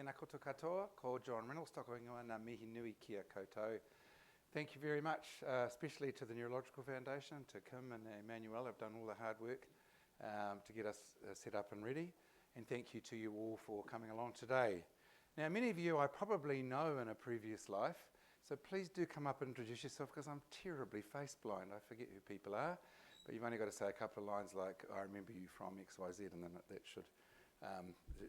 Tēnā koutou katoa, ko John Reynolds, toko ingoa ngā mihi nui kia koutou. Thank you very much, especially to the Neurological Foundation, to Kim and Emmanuel, who've done all the hard work to get us set up and ready. And thank you to you all for coming along today. Now, many of you I probably know in a previous life, so please do come up and introduce yourself, because I'm terribly face blind. I forget who people are, but you've only got to say a couple of lines like, I remember you from XYZ, and then that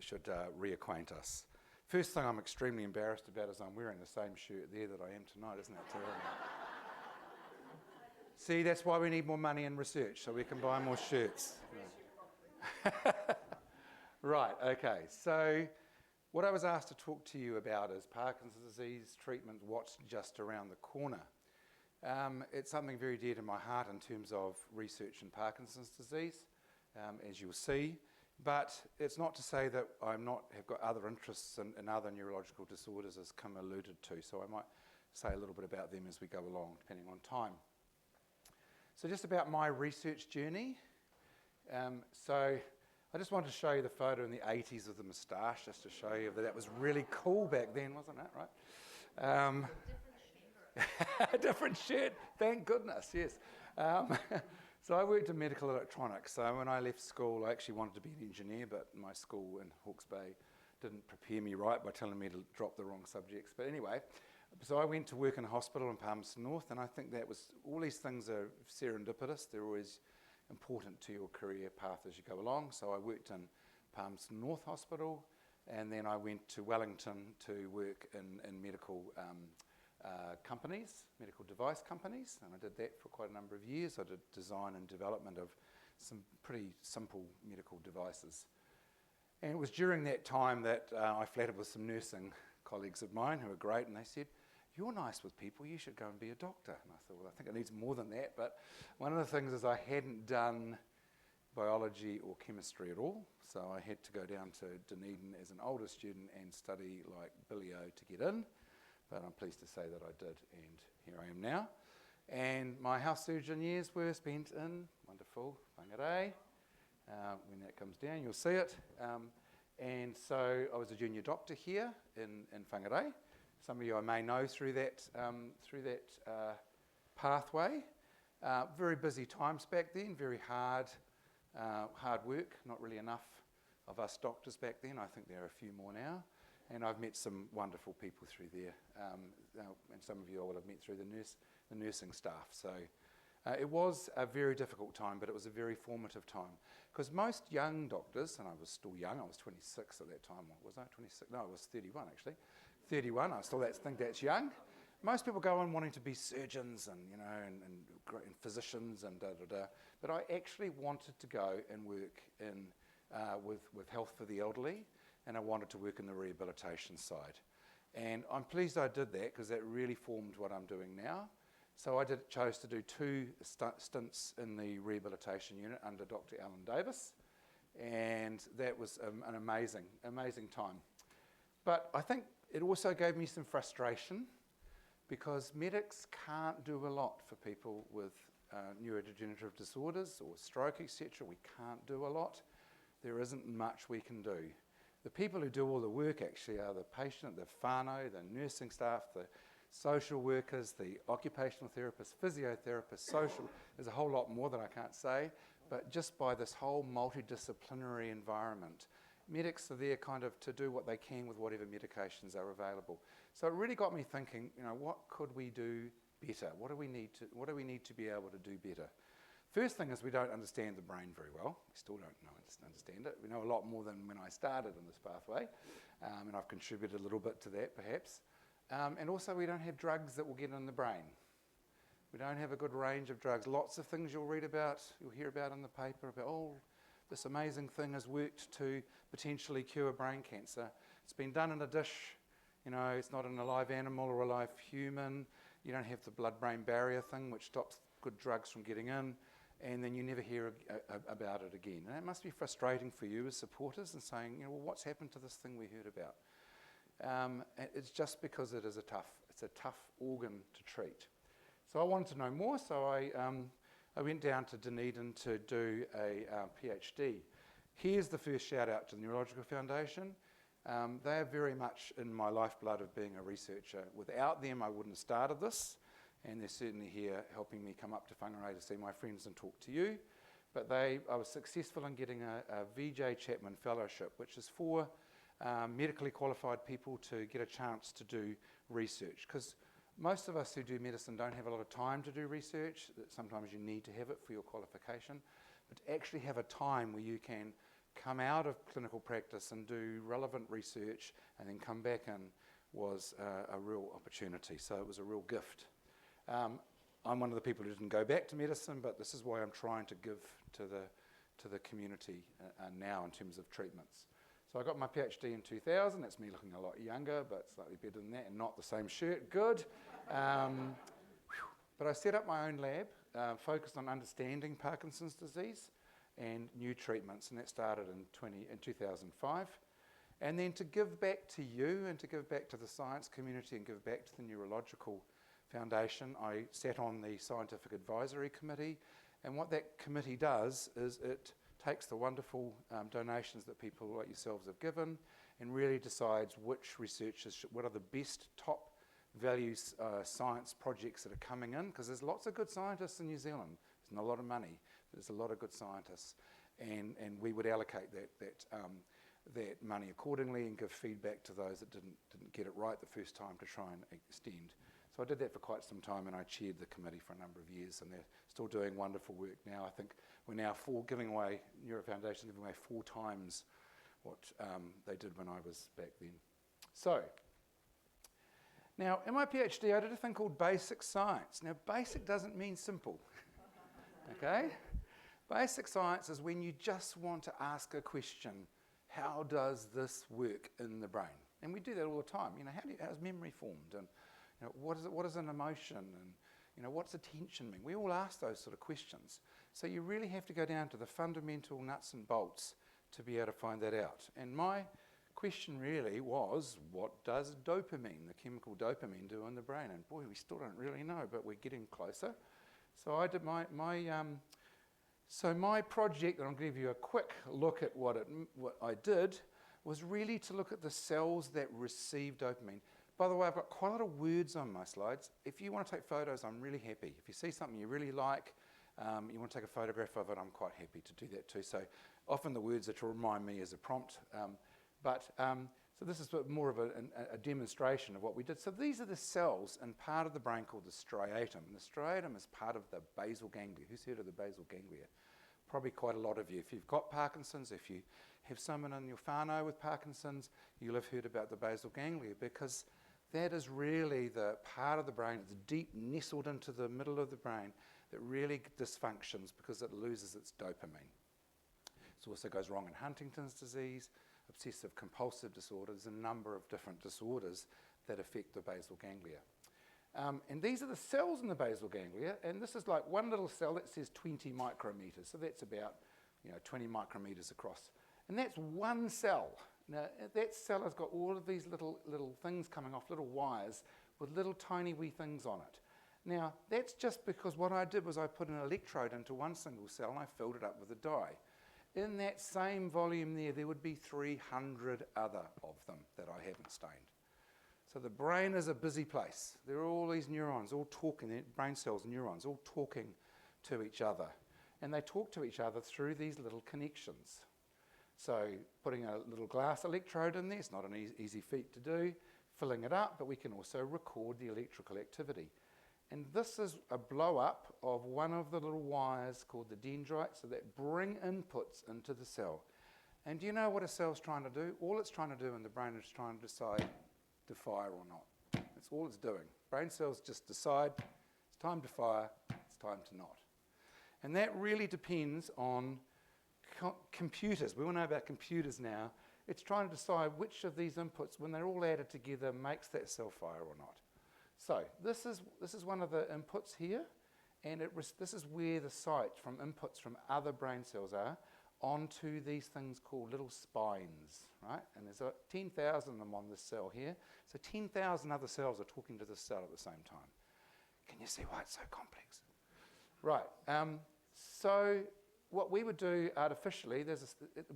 should reacquaint us. First thing I'm extremely embarrassed about is I'm wearing the same shirt there that I am tonight. Isn't that terrible? See, that's why we need more money in research, so we can buy more shirts. Right, okay. So what I was asked to talk to you about is Parkinson's disease treatment, what's just around the corner. It's something very dear to my heart in terms of research in Parkinson's disease, as you'll see. But it's not to say that have got other interests in other neurological disorders, as Kim alluded to. So I might say a little bit about them as we go along, depending on time. So just about my research journey. So I just wanted to show you the photo in the 80s of the moustache, just to show you that was really cool back then, wasn't it? Right? A different shirt, thank goodness, yes. So I worked in medical electronics. So when I left school, I actually wanted to be an engineer, but my school in Hawke's Bay didn't prepare me right by telling me to drop the wrong subjects. But anyway, so I went to work in a hospital in Palmerston North, and I think that was, all these things are serendipitous. They're always important to your career path as you go along. So I worked in Palmerston North Hospital, and then I went to Wellington to work in medical companies, medical device companies, and I did that for quite a number of years. I did design and development of some pretty simple medical devices. And it was during that time that I flattered with some nursing colleagues of mine who were great, and they said, "You're nice with people, you should go and be a doctor." And I thought, well, I think it needs more than that. But one of the things is I hadn't done biology or chemistry at all, so I had to go down to Dunedin as an older student and study like Billio to get in. But I'm pleased to say that I did, and here I am now. And my house surgeon years were spent in wonderful Whangarei. When that comes down, you'll see it. And so I was a junior doctor here in Whangarei. Some of you I may know through that pathway. Very busy times back then, very hard work. Not really enough of us doctors back then. I think there are a few more now. And I've met some wonderful people through there, and some of you I would have met through the nursing staff. So it was a very difficult time, but it was a very formative time. Because most young doctors, and I was still young, I was 26 at that time. Was I 26? No, I was 31 actually. 31, I still think that's young. Most people go on wanting to be surgeons and, you know, and physicians and da-da-da. But I actually wanted to go and work in with health for the elderly, and I wanted to work in the rehabilitation side. And I'm pleased I did that, because that really formed what I'm doing now. So I chose to do 2 stints in the rehabilitation unit under Dr. Alan Davis, and that was an amazing time. But I think it also gave me some frustration, because medics can't do a lot for people with neurodegenerative disorders or stroke, etc. We can't do a lot. There isn't much we can do. The people who do all the work actually are the patient, the whānau, the nursing staff, the social workers, the occupational therapists, physiotherapists, social. There's a whole lot more that I can't say, but just by this whole multidisciplinary environment, medics are there kind of to do what they can with whatever medications are available. So it really got me thinking, you know, what could we do better? What do we need to be able to do better? First thing is we don't understand the brain very well. We still don't understand it. We know a lot more than when I started in this pathway, and I've contributed a little bit to that perhaps. And also we don't have drugs that will get in the brain. We don't have a good range of drugs. Lots of things you'll hear about in the paper about, oh, this amazing thing has worked to potentially cure brain cancer. It's been done in a dish. You know, it's not in a live animal or a live human. You don't have the blood-brain barrier thing, which stops good drugs from getting in. And then you never hear about it again. And that must be frustrating for you as supporters, and saying, you know, well, what's happened to this thing we heard about? It's just because it's a tough organ to treat. So I wanted to know more, so I went down to Dunedin to do a PhD. Here's the first shout out to the Neurological Foundation. They are very much in my lifeblood of being a researcher. Without them, I wouldn't have started this, and they're certainly here helping me come up to Whangarei to see my friends and talk to you. But I was successful in getting a VJ Chapman Fellowship, which is for medically qualified people to get a chance to do research. Because most of us who do medicine don't have a lot of time to do research. Sometimes you need to have it for your qualification. But to actually have a time where you can come out of clinical practice and do relevant research and then come back in was a real opportunity. So it was a real gift. I'm one of the people who didn't go back to medicine, but this is why I'm trying to give to the community now in terms of treatments. So I got my PhD in 2000. That's me looking a lot younger, but slightly better than that, and not the same shirt. Good. But I set up my own lab, focused on understanding Parkinson's disease and new treatments, and that started in 2005. And then to give back to you and to give back to the science community and give back to the Neurological Foundation, I sat on the Scientific Advisory Committee, and what that committee does is it takes the wonderful donations that people like yourselves have given and really decides which researchers, what are the best top value science projects that are coming in, because there's lots of good scientists in New Zealand. There's not a lot of money, but there's a lot of good scientists, and we would allocate that money accordingly and give feedback to those that didn't get it right the first time to try and extend. So I did that for quite some time, and I chaired the committee for a number of years, and they're still doing wonderful work now. I think we're now giving away, Neuro Foundation giving away 4 times what they did when I was back then. So, now in my PhD I did a thing called basic science. Now basic doesn't mean simple, okay? Basic science is when you just want to ask a question, how does this work in the brain? And we do that all the time. You know, how's memory formed? And you know, what is an emotion? And you know, what's attention mean? We all ask those sort of questions. So you really have to go down to the fundamental nuts and bolts to be able to find that out. And my question really was, what does dopamine, the chemical dopamine, do in the brain? And boy, we still don't really know, but we're getting closer. So I did my project, and I'll give you a quick look at what I did, was really to look at the cells that receive dopamine. By the way, I've got quite a lot of words on my slides. If you want to take photos, I'm really happy. If you see something you really like, you want to take a photograph of it, I'm quite happy to do that too. So often the words are to remind me as a prompt. So this is more of a demonstration of what we did. So these are the cells in part of the brain called the striatum. And the striatum is part of the basal ganglia. Who's heard of the basal ganglia? Probably quite a lot of you. If you've got Parkinson's, if you have someone in your whānau with Parkinson's, you'll have heard about the basal ganglia, because that is really the part of the brain that's deep nestled into the middle of the brain that really dysfunctions because it loses its dopamine. It also goes wrong in Huntington's disease, obsessive compulsive disorders, a number of different disorders that affect the basal ganglia. And these are the cells in the basal ganglia, and this is like one little cell that says 20 micrometers, so that's about 20 micrometers across. And that's one cell. Now, that cell has got all of these little things coming off, little wires with little tiny wee things on it. Now, that's just because what I did was I put an electrode into one single cell and I filled it up with a dye. In that same volume there would be 300 other of them that I haven't stained. So the brain is a busy place. There are all these neurons all talking, brain cells, neurons, all talking to each other. And they talk to each other through these little connections. So putting a little glass electrode in there, it's not an easy feat to do, filling it up, but we can also record the electrical activity. And this is a blow up of one of the little wires called the dendrites, so that bring inputs into the cell. And do you know what a cell's trying to do? All it's trying to do in the brain is trying to decide to fire or not. That's all it's doing. Brain cells just decide it's time to fire, it's time to not. And that really depends on computers. We all know about computers now. It's trying to decide which of these inputs, when they're all added together, makes that cell fire or not. So this is one of the inputs here, and this is where the sites from inputs from other brain cells are onto these things called little spines, right? And there's 10,000 of them on this cell here. So 10,000 other cells are talking to this cell at the same time. Can you see why it's so complex? Right. So what we would do artificially,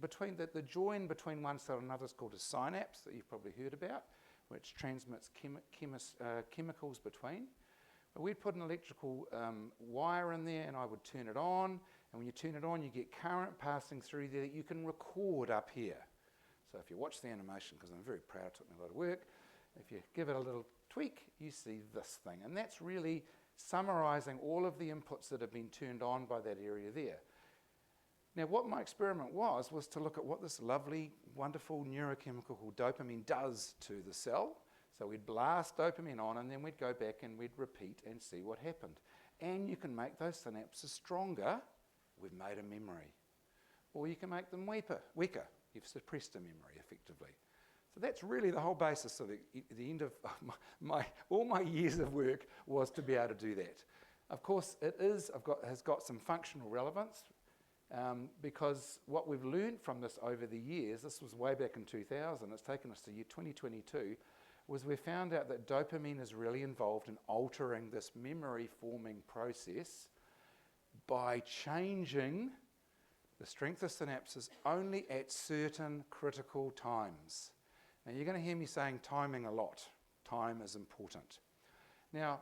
between the join between one cell and another is called a synapse that you've probably heard about, which transmits chemicals between. But we'd put an electrical wire in there, and I would turn it on. And when you turn it on, you get current passing through there that you can record up here. So if you watch the animation, because I'm very proud, it took me a lot of work, if you give it a little tweak, you see this thing. And that's really summarising all of the inputs that have been turned on by that area there. Now, what my experiment was to look at what this lovely, wonderful neurochemical called dopamine does to the cell. So we'd blast dopamine on, and then we'd go back and we'd repeat and see what happened. And you can make those synapses stronger. We've made a memory. Or you can make them weaker. You've suppressed a memory, effectively. So that's really the whole basis of the end of all my years of work was to be able to do that. Of course, has got some functional relevance. Because what we've learned from this over the years, this was way back in 2000, it's taken us to year 2022, was we found out that dopamine is really involved in altering this memory forming process by changing the strength of synapses only at certain critical times. Now you're going to hear me saying timing a lot. Time is important. Now,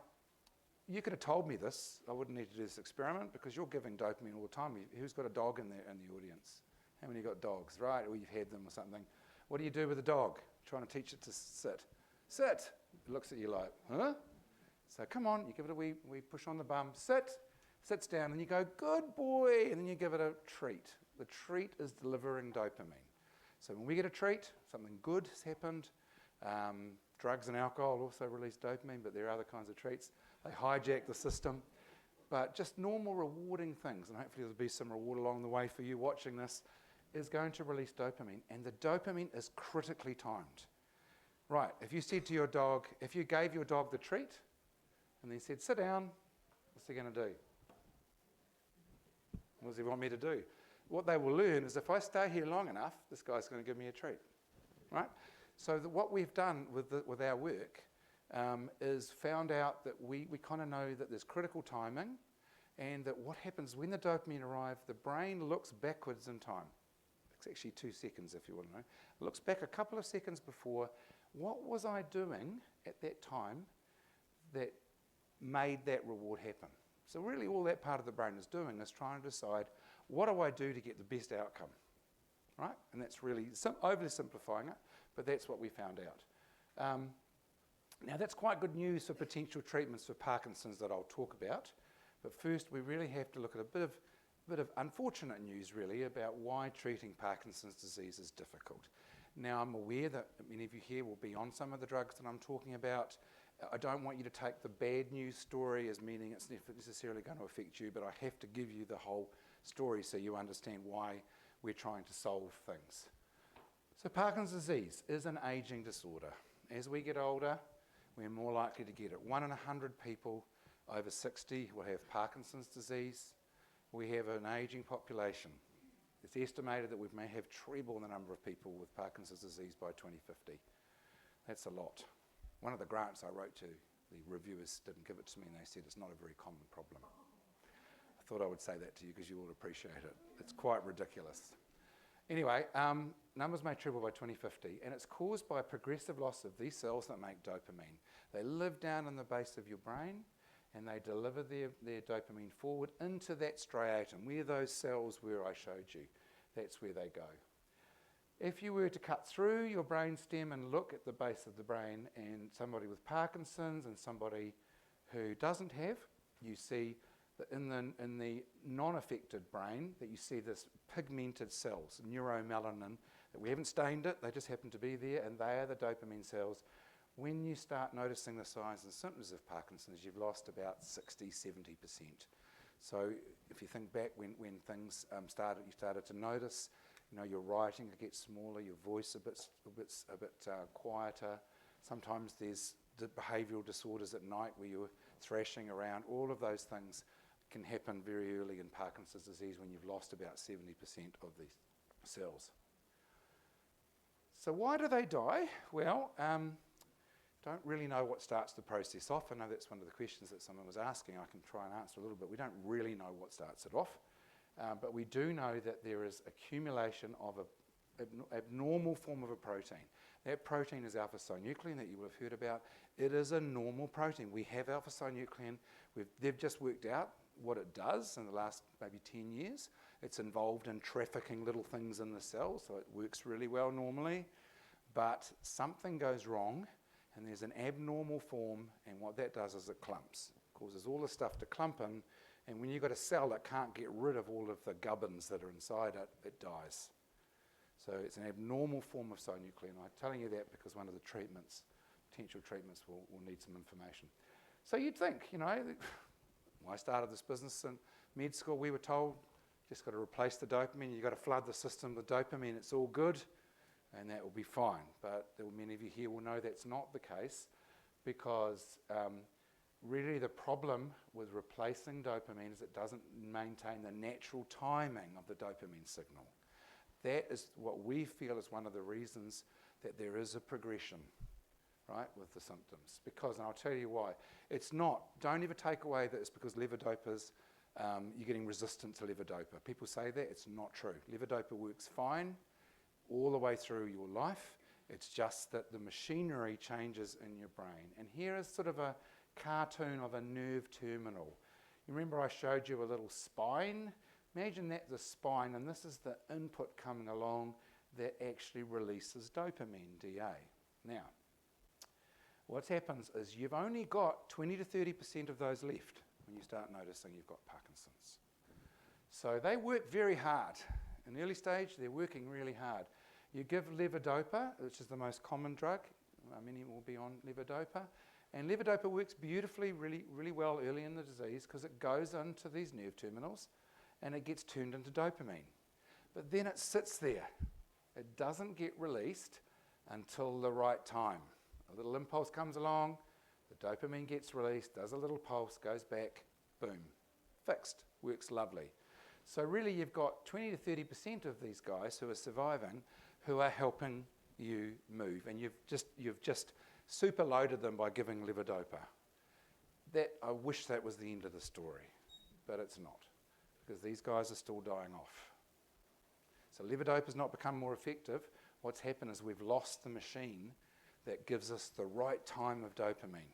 you could have told me this. I wouldn't need to do this experiment because you're giving dopamine all the time. Who's got a dog in the audience? How many got dogs, right? Or you've had them or something. What do you do with a dog? Trying to teach it to sit. Sit! It looks at you like, huh? So come on, you give it a wee push on the bum. Sit! Sits down and you go, good boy! And then you give it a treat. The treat is delivering dopamine. So when we get a treat, something good has happened. Drugs and alcohol also release dopamine, but there are other kinds of treats. They hijack the system. But just normal rewarding things, and hopefully there'll be some reward along the way for you watching this, is going to release dopamine. And the dopamine is critically timed. Right, if you said to your dog, if you gave your dog the treat, and then said, sit down, what's he going to do? What does he want me to do? What they will learn is if I stay here long enough, this guy's going to give me a treat. Right? So what we've done with our work is found out that we kind of know that there's critical timing, and that what happens when the dopamine arrives, the brain looks backwards in time. It's actually 2 seconds if you want to know. It looks back a couple of seconds before. What was I doing at that time that made that reward happen? So really all that part of the brain is doing is trying to decide, what do I do to get the best outcome? Right? And that's really overly simplifying it, but that's what we found out. Now that's quite good news for potential treatments for Parkinson's that I'll talk about. But first we really have to look at a bit of unfortunate news really about why treating Parkinson's disease is difficult. Now I'm aware that many of you here will be on some of the drugs that I'm talking about. I don't want you to take the bad news story as meaning it's necessarily going to affect you, but I have to give you the whole story so you understand why we're trying to solve things. So Parkinson's disease is an aging disorder. As we get older, we're more likely to get it. 1 in 100 people over 60 will have Parkinson's disease. We have an aging population. It's estimated that we may have treble the number of people with Parkinson's disease by 2050. That's a lot. One of the grants I wrote to, the reviewers didn't give it to me, and they said it's not a very common problem. I thought I would say that to you because you all appreciate it. It's quite ridiculous. Anyway, numbers may triple by 2050, and it's caused by a progressive loss of these cells that make dopamine. They live down in the base of your brain, and they deliver their dopamine forward into that striatum, where those cells were I showed you. That's where they go. If you were to cut through your brain stem and look at the base of the brain, and somebody with Parkinson's and somebody who doesn't have, you see that in the non-affected brain that you see this pigmented cells, neuromelanin, that we haven't stained it, they just happen to be there, and they are the dopamine cells. When you start noticing the signs and symptoms of Parkinson's, you've lost about 60, 70%. So if you think back when things you started to notice, your writing gets smaller, your voice a bit quieter. Sometimes there's behavioural disorders at night where you're thrashing around. All of those things can happen very early in Parkinson's disease when you've lost about 70% of these cells. So why do they die? Well, don't really know what starts the process off. I know that's one of the questions that someone was asking. I can try and answer a little bit. We don't really know what starts it off. but we do know that there is accumulation of an abnormal form of a protein. That protein is alpha-synuclein that you will have heard about. It is a normal protein. We have alpha-synuclein. They've just worked out what it does in the last maybe 10 years. It's involved in trafficking little things in the cell, so it works really well normally. But something goes wrong, and there's an abnormal form, and what that does is it clumps. It causes all the stuff to clump in, and when you've got a cell that can't get rid of all of the gubbins that are inside it, it dies. So it's an abnormal form of synuclein. I'm telling you that because one of the treatments, potential treatments, will need some information. So you'd think, when I started this business in med school, we were told, just got to replace the dopamine, you've got to flood the system with dopamine, it's all good, and that will be fine. But many of you here will know that's not the case, because really the problem with replacing dopamine is it doesn't maintain the natural timing of the dopamine signal. That is what we feel is one of the reasons that there is a progression, right, with the symptoms. Because, and I'll tell you why, it's not, don't ever take away that it's because levodopa's, you're getting resistant to levodopa. People say that, it's not true. Levodopa works fine all the way through your life. It's just that the machinery changes in your brain. And here is sort of a cartoon of a nerve terminal. You remember I showed you a little spine? Imagine that the spine, and this is the input coming along that actually releases dopamine, DA. Now, what happens is you've only got 20 to 30% of those left when you start noticing you've got Parkinson's. So they work very hard. In the early stage, they're working really hard. You give levodopa, which is the most common drug. Many will be on levodopa. And levodopa works beautifully, really, really well early in the disease because it goes into these nerve terminals and it gets turned into dopamine. But then it sits there. It doesn't get released until the right time. A little impulse comes along, the dopamine gets released, does a little pulse, goes back, boom, fixed, works lovely. So really you've got 20 to 30% of these guys who are surviving who are helping you move, and you've just super loaded them by giving levodopa. That, I wish that was the end of the story, but it's not, because these guys are still dying off. So levodopa has not become more effective. What's happened is we've lost the machine that gives us the right time of dopamine.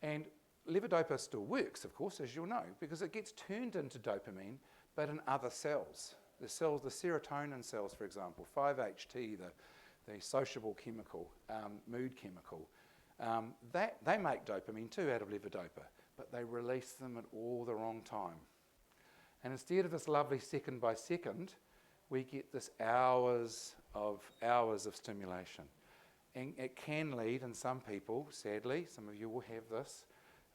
And levodopa still works, of course, as you'll know, because it gets turned into dopamine, but in other cells. The cells, the serotonin cells, for example, 5-HT, the sociable chemical, mood chemical, they make dopamine too out of levodopa, but they release them at all the wrong time. And instead of this lovely second by second, we get this hours of stimulation. And it can lead, in some people, sadly, some of you will have this,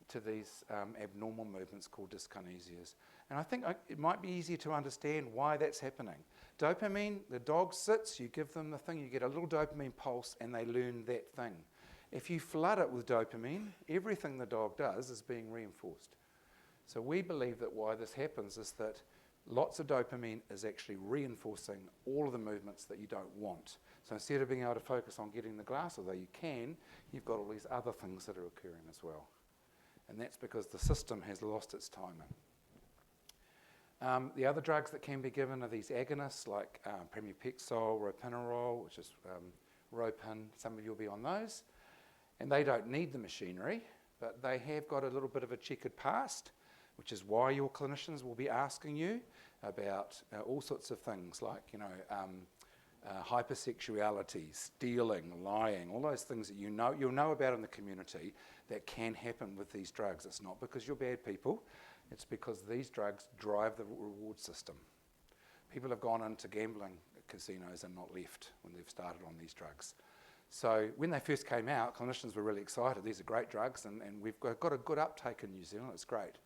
to these abnormal movements called dyskinesias. And I think it might be easier to understand why that's happening. Dopamine, the dog sits, you give them the thing, you get a little dopamine pulse and they learn that thing. If you flood it with dopamine, everything the dog does is being reinforced. So we believe that why this happens is that lots of dopamine is actually reinforcing all of the movements that you don't want. So instead of being able to focus on getting the glass, although you can, you've got all these other things that are occurring as well. And that's because the system has lost its timing. The other drugs that can be given are these agonists like pramipexole, ropinirole, which is Ropin. Some of you will be on those. And they don't need the machinery, but they have got a little bit of a checkered past, which is why your clinicians will be asking you about all sorts of things like, hypersexuality, stealing, lying, all those things that you'll know about in the community that can happen with these drugs. It's not because you're bad people, it's because these drugs drive the reward system. People have gone into gambling casinos and not left when they've started on these drugs. So when they first came out, clinicians were really excited. These are great drugs, and we've got a good uptake in New Zealand. It's great.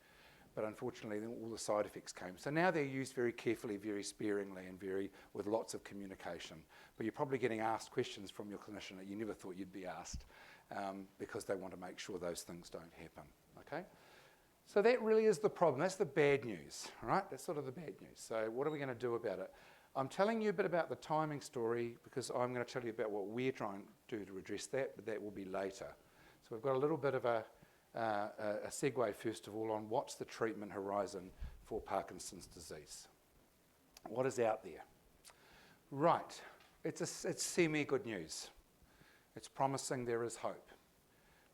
But unfortunately, then all the side effects came. So now they're used very carefully, very sparingly, and with lots of communication. But you're probably getting asked questions from your clinician that you never thought you'd be asked, because they want to make sure those things don't happen. Okay? So that really is the problem. That's the bad news, right? That's sort of the bad news. So what are we going to do about it? I'm telling you a bit about the timing story because I'm going to tell you about what we're trying to do to address that, but that will be later. So we've got a little bit of a segue, first of all, on what's the treatment horizon for Parkinson's disease. What is out there? Right, it's semi-good news. It's promising there is hope.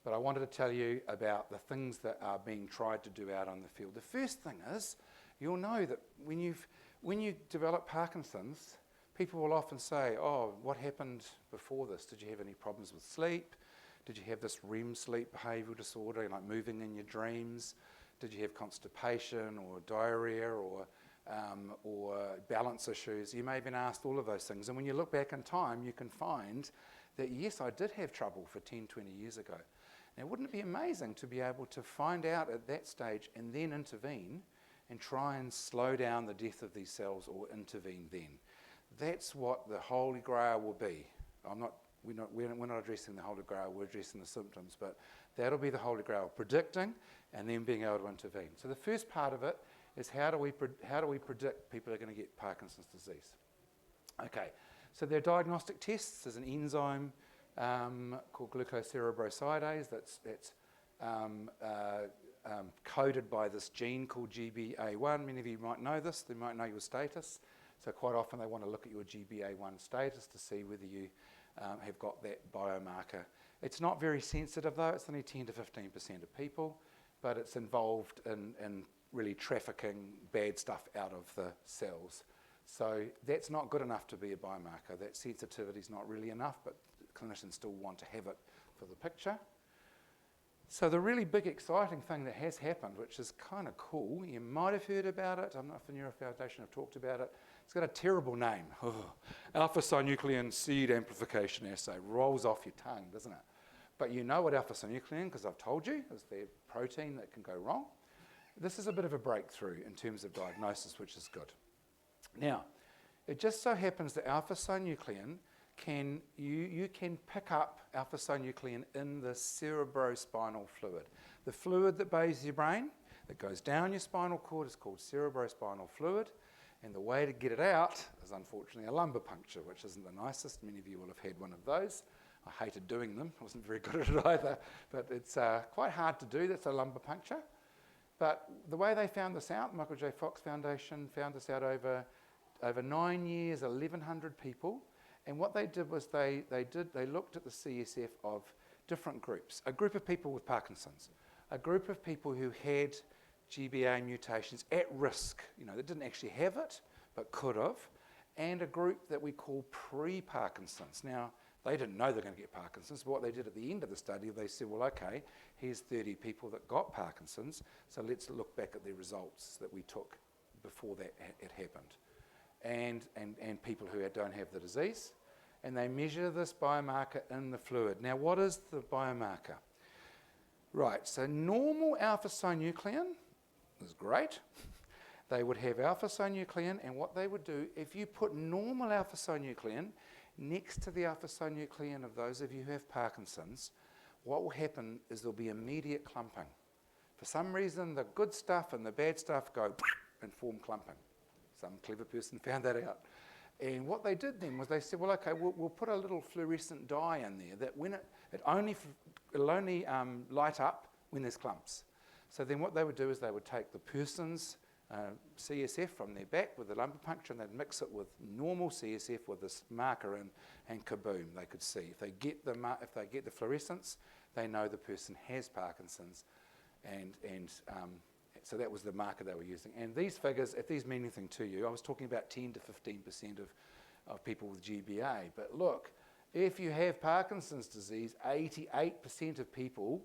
But I wanted to tell you about the things that are being tried to do out on the field. The first thing is, you'll know that when you develop Parkinson's, people will often say, oh, what happened before this? Did you have any problems with sleep? Did you have this REM sleep behavioural disorder, like moving in your dreams? Did you have constipation or diarrhea or balance issues? You may have been asked all of those things. And when you look back in time, you can find that, yes, I did have trouble for 10, 20 years ago. Now, wouldn't it be amazing to be able to find out at that stage and then intervene and try and slow down the death of these cells or intervene then? That's what the Holy Grail will be. We're not addressing the Holy Grail, we're addressing the symptoms, but that'll be the Holy Grail, predicting and then being able to intervene. So the first part of it is how do we predict people are going to get Parkinson's disease? Okay, so there are diagnostic tests. There's an enzyme called glucocerebrosidase that's coded by this gene called GBA1. Many of you might know this. They might know your status. So quite often they want to look at your GBA1 status to see whether you have got that biomarker. It's not very sensitive though. It's only 10 to 15% of people, but it's involved in really trafficking bad stuff out of the cells. So that's not good enough to be a biomarker. That sensitivity is not really enough, but clinicians still want to have it for the picture. So the really big exciting thing that has happened, which is kind of cool, you might have heard about it, I'm not if the Neuro Foundation have talked about it, it's got a terrible name. Alpha-synuclein seed amplification assay. Rolls off your tongue, doesn't it? But you know what alpha-synuclein, because I've told you, is the protein that can go wrong. This is a bit of a breakthrough in terms of diagnosis, which is good. Now, it just so happens that alpha-synuclein you can pick up alpha-synuclein in the cerebrospinal fluid. The fluid that bathes your brain, that goes down your spinal cord, is called cerebrospinal fluid. And the way to get it out is unfortunately a lumbar puncture, which isn't the nicest. Many of you will have had one of those. I hated doing them. I wasn't very good at it either. But it's quite hard to do. That's a lumbar puncture. But the way they found this out, Michael J. Fox Foundation found this out over 9 years, 1,100 people. And what they did was they looked at the CSF of different groups. A group of people with Parkinson's, a group of people who had GBA mutations at risk, that didn't actually have it, but could have, and a group that we call pre-Parkinson's. Now, they didn't know they were going to get Parkinson's, but what they did at the end of the study, they said, well, okay, here's 30 people that got Parkinson's, so let's look back at the results that we took before that it happened. And people who don't have the disease, and they measure this biomarker in the fluid. Now, what is the biomarker? Right, so normal alpha-synuclein is great. They would have alpha-synuclein, and what they would do, if you put normal alpha-synuclein next to the alpha-synuclein of those of you who have Parkinson's, what will happen is there'll be immediate clumping. For some reason, the good stuff and the bad stuff go and form clumping. Some clever person found that out. And what they did then was they said, well, okay, we'll put a little fluorescent dye in there that when it'll only light up when there's clumps. So then what they would do is they would take the person's CSF from their back with the lumbar puncture, and they'd mix it with normal CSF with this marker in, and kaboom, they could see. If they get the fluorescence, they know the person has Parkinson's, and so that was the marker they were using. And these figures, if these mean anything to you, I was talking about 10 to 15% of people with GBA. But look, if you have Parkinson's disease, 88% of people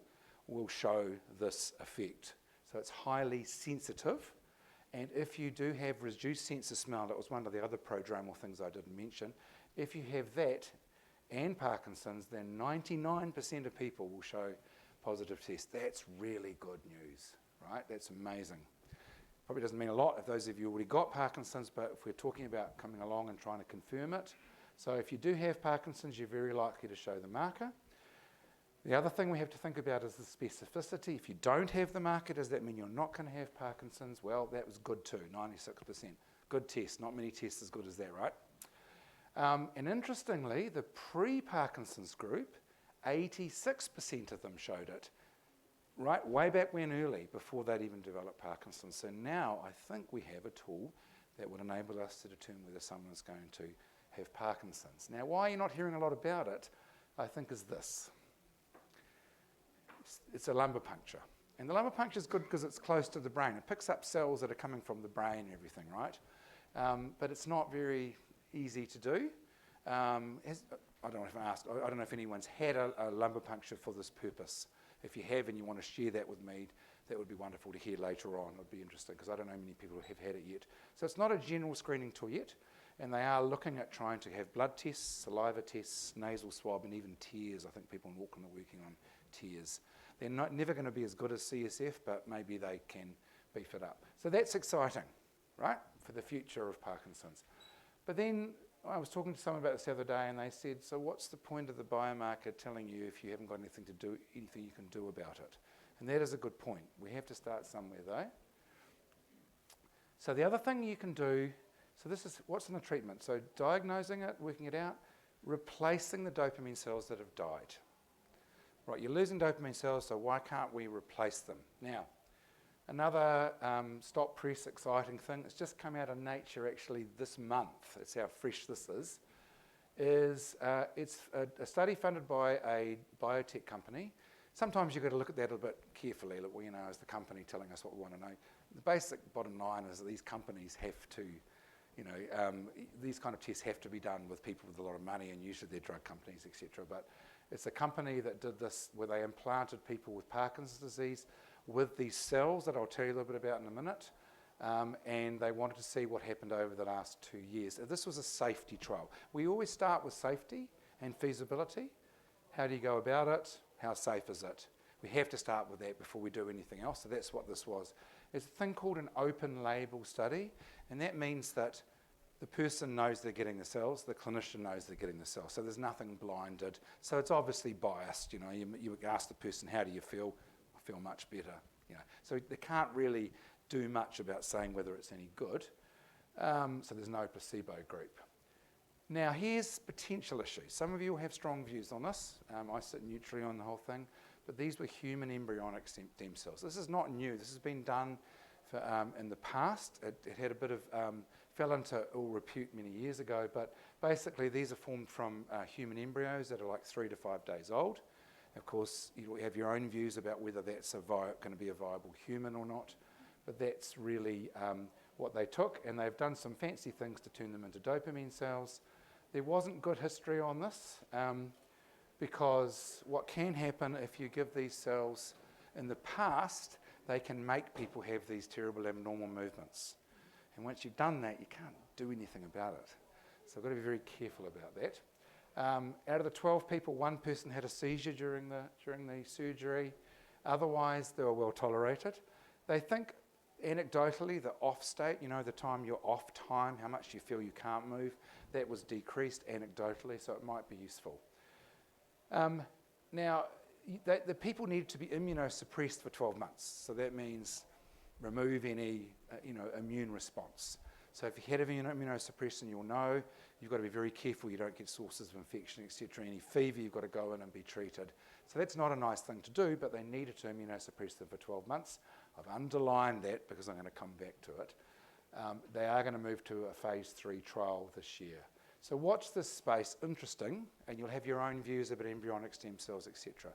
will show this effect. So it's highly sensitive. And if you do have reduced sense of smell, that was one of the other prodromal things I didn't mention, if you have that and Parkinson's, then 99% of people will show positive tests. That's really good news. Right? That's amazing. Probably doesn't mean a lot if those of you already got Parkinson's, but if we're talking about coming along and trying to confirm it. So if you do have Parkinson's, you're very likely to show the marker. The other thing we have to think about is the specificity. If you don't have the marker, does that mean you're not going to have Parkinson's? Well, that was good too, 96%. Good test. Not many tests as good as that, right? And interestingly, the pre-Parkinson's group, 86% of them showed it. right, way back when early, before they'd even developed Parkinson's. So now I think we have a tool that would enable us to determine whether someone's going to have Parkinson's. Now, why you're not hearing a lot about it, I think, is this. It's a lumbar puncture. And the lumbar puncture is good because it's close to the brain. It picks up cells that are coming from the brain and everything, right? But it's not very easy to do. I don't know if I asked, I don't know if anyone's had a lumbar puncture for this purpose. If you have and you want to share that with me, that would be wonderful to hear later on. It would be interesting because I don't know many people who have had it yet. So it's not a general screening tool yet, and they are looking at trying to have blood tests, saliva tests, nasal swab, and even tears. I think people in Auckland are working on tears. They're never going to be as good as CSF, but maybe they can beef it up. So that's exciting, right, for the future of Parkinson's. But then I was talking to someone about this the other day, and they said, so what's the point of the biomarker telling you if you haven't got anything to do, anything you can do about it? And that is a good point. We have to start somewhere, though. So the other thing you can do, so this is what's in the treatment. So diagnosing it, working it out, replacing the dopamine cells that have died. Right, you're losing dopamine cells, so why can't we replace them? Now, another stop press exciting thing, it's just come out of Nature actually this month, it's how fresh this is it's a study funded by a biotech company. Sometimes you've got to look at that a little bit carefully, look, well, you know, is the company telling us what we want to know? The basic bottom line is that these companies have to, you know, these kind of tests have to be done with people with a lot of money, and usually they're drug companies, etc. But it's a company that did this where they implanted people with Parkinson's disease with these cells that I'll tell you a little bit about in a minute, and they wanted to see what happened over the last 2 years. This was a safety trial. We always start with safety and feasibility. How do you go about it? How safe is it? We have to start with that before we do anything else, so that's what this was. It's a thing called an open label study, and that means that the person knows they're getting the cells, the clinician knows they're getting the cells, so there's nothing blinded. So it's obviously biased, you know, you ask the person, how do you feel? I feel much better, you know. So they can't really do much about saying whether it's any good, so there's no placebo group. Now here's potential issues. Some of you will have strong views on this. I sit neutrally on the whole thing, but these were human embryonic stem cells. This is not new, this has been done for, in the past. It had a bit of, fell into ill repute many years ago, but basically these are formed from human embryos that are like 3 to 5 days old. Of course, you have your own views about whether that's going to be a viable human or not, but that's really what they took, and they've done some fancy things to turn them into dopamine cells. There wasn't good history on this, because what can happen if you give these cells in the past, they can make people have these terrible abnormal movements. And once you've done that, you can't do anything about it. So I've got to be very careful about that. Out of the 12 people, 1 person had a seizure during the surgery. Otherwise, they were well tolerated. They think, anecdotally, the off state, you know, the time you're off time, how much you feel you can't move, that was decreased anecdotally, so it might be useful. Now, the people needed to be immunosuppressed for 12 months, so that means remove any immune response. So if you had immunosuppression, you'll know you've got to be very careful you don't get sources of infection, etc. Any fever, you've got to go in and be treated. So that's not a nice thing to do, but they needed to immunosuppress them for 12 months. I've underlined that because I'm going to come back to it. They are going to move to a phase 3 trial this year. So watch this space, interesting, and you'll have your own views about embryonic stem cells, etc.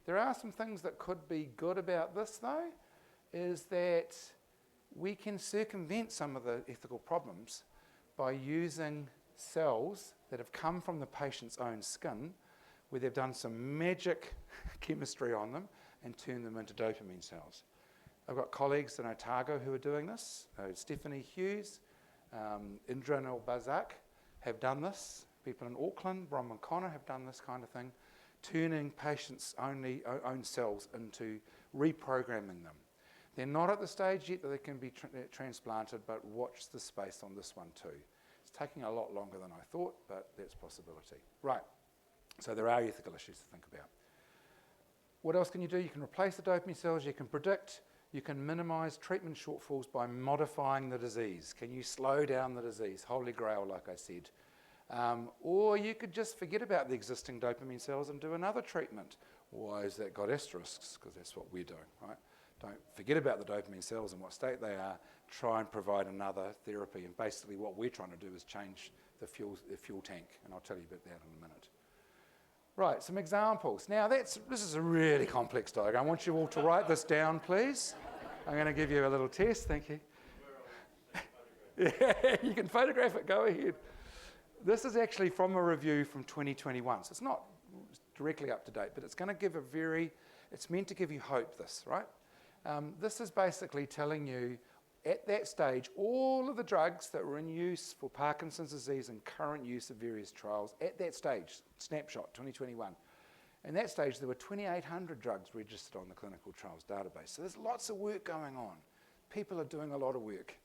There are some things that could be good about this, though, is that we can circumvent some of the ethical problems by using cells that have come from the patient's own skin, where they've done some magic chemistry on them and turned them into dopamine cells. I've got colleagues in Otago who are doing this. Stephanie Hughes, Indra Bazak have done this. People in Auckland, Brom and Connor have done this kind of thing, turning patients' own cells into reprogramming them. They're not at the stage yet that they can be transplanted, but watch the space on this one too. It's taking a lot longer than I thought, but that's a possibility. Right, so there are ethical issues to think about. What else can you do? You can replace the dopamine cells, you can predict, you can minimise treatment shortfalls by modifying the disease. Can you slow down the disease? Holy grail, like I said. Or you could just forget about the existing dopamine cells and do another treatment. Why has that got asterisks? Because that's what we're doing, right? Don't forget about the dopamine cells and what state they are. Try and provide another therapy. And basically what we're trying to do is change the fuel tank. And I'll tell you about that in a minute. Right, some examples. Now, this is a really complex diagram. I want you all to write this down, please. I'm going to give you a little test. Thank you. Yeah, you can photograph it. Go ahead. This is actually from a review from 2021. So it's not directly up to date, but it's going to give it's meant to give you hope, this, right? This is basically telling you, at that stage, all of the drugs that were in use for Parkinson's disease and current use of various trials, at that stage, snapshot 2021, in that stage there were 2,800 drugs registered on the clinical trials database. So there's lots of work going on. People are doing a lot of work.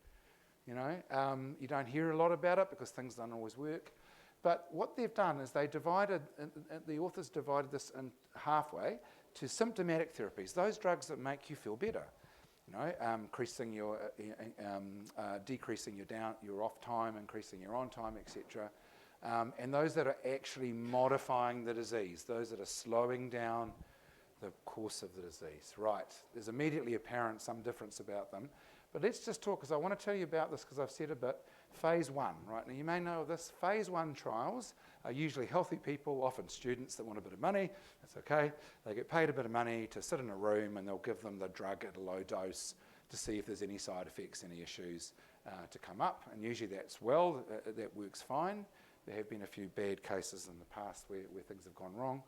You know, you don't hear a lot about it because things don't always work. But what they've done is the authors divided this in halfway to symptomatic therapies, those drugs that make you feel better. You know, decreasing your off time, increasing your on time, etc. And those that are actually modifying the disease, those that are slowing down the course of the disease. Right, there's immediately apparent some difference about them. But let's just talk, because I want to tell you about this because I've said a bit. Phase 1, right? Now you may know this. Phase 1 trials are usually healthy people, often students that want a bit of money. That's okay. They get paid a bit of money to sit in a room and they'll give them the drug at a low dose to see if there's any side effects, any issues to come up. And usually that works fine. There have been a few bad cases in the past where things have gone wrong.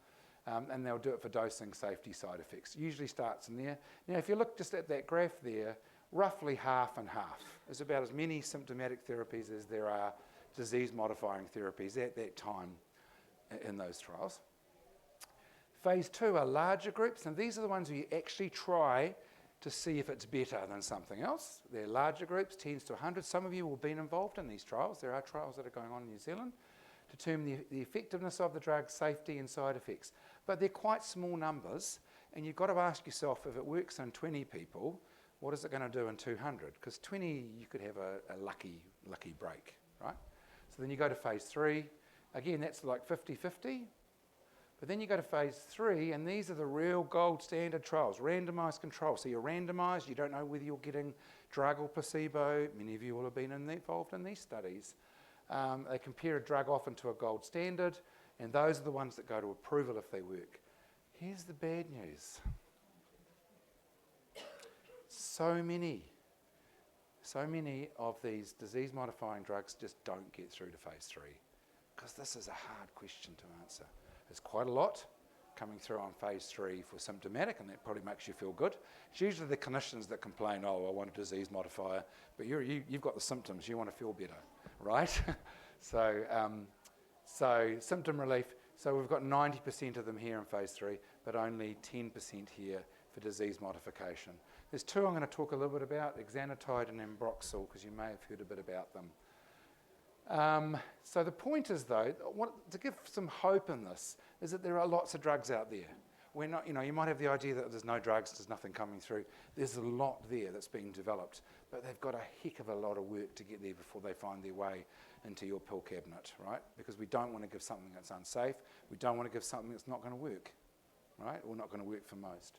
And they'll do it for dosing, safety, side effects. Usually starts in there. Now if you look just at that graph there, roughly half and half. There's about as many symptomatic therapies as there are disease-modifying therapies at that time in those trials. Phase 2 are larger groups, and these are the ones where you actually try to see if it's better than something else. They're larger groups, 10 to 100. Some of you will have been involved in these trials. There are trials that are going on in New Zealand to determine the effectiveness of the drug, safety and side effects. But they're quite small numbers, and you've got to ask yourself, if it works in 20 people, what is it going to do in 200? Because 20, you could have a lucky break, right? So then you go to phase 3. Again, that's like 50-50. But then you go to phase 3, and these are the real gold standard trials, randomised control. So you're randomised, you don't know whether you're getting drug or placebo. Many of you will have been involved in these studies. They compare a drug often to a gold standard, and those are the ones that go to approval if they work. Here's the bad news. So many of these disease-modifying drugs just don't get through to phase 3 because this is a hard question to answer. There's quite a lot coming through on phase 3 for symptomatic, and that probably makes you feel good. It's usually the clinicians that complain, oh, I want a disease modifier, but you've got the symptoms, you want to feel better, right? So symptom relief, so we've got 90% of them here in phase 3, but only 10% here for disease modification. There's 2 I'm going to talk a little bit about, exenatide and ambroxol, because you may have heard a bit about them. So the point is, though, to give some hope in this, is that there are lots of drugs out there. We're not, you might have the idea that there's no drugs, there's nothing coming through. There's a lot there that's being developed, but they've got a heck of a lot of work to get there before they find their way into your pill cabinet, right? Because we don't want to give something that's unsafe. We don't want to give something that's not going to work, right? Or not going to work for most.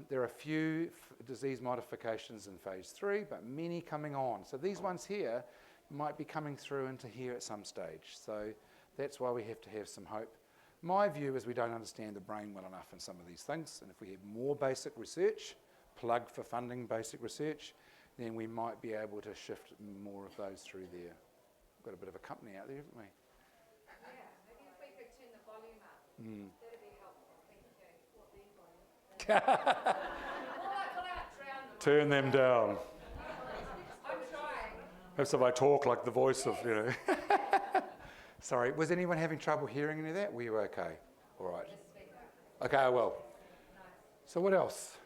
There are a few disease modifications in phase 3, but many coming on. So these ones here might be coming through into here at some stage. So that's why we have to have some hope. My view is we don't understand the brain well enough in some of these things, and if we have more basic research, plug for funding basic research, then we might be able to shift more of those through there. We've got a bit of a company out there, haven't we? Yeah, maybe if we could turn the volume up, that'd be helpful. Turn them down. I'm trying. Perhaps if I talk like the voice of, Sorry, was anyone having trouble hearing any of that? Were you okay? All right. Okay, well. So what else?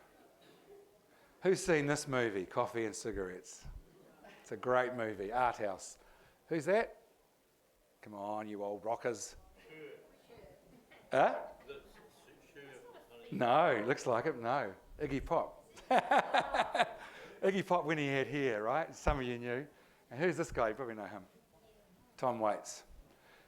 Who's seen this movie, Coffee and Cigarettes? It's a great movie, art house. Who's that? Come on, you old rockers. Huh? No, looks like it, no. Iggy Pop. Iggy Pop when he had hair, right? Some of you knew. And who's this guy? You probably know him. Tom Waits.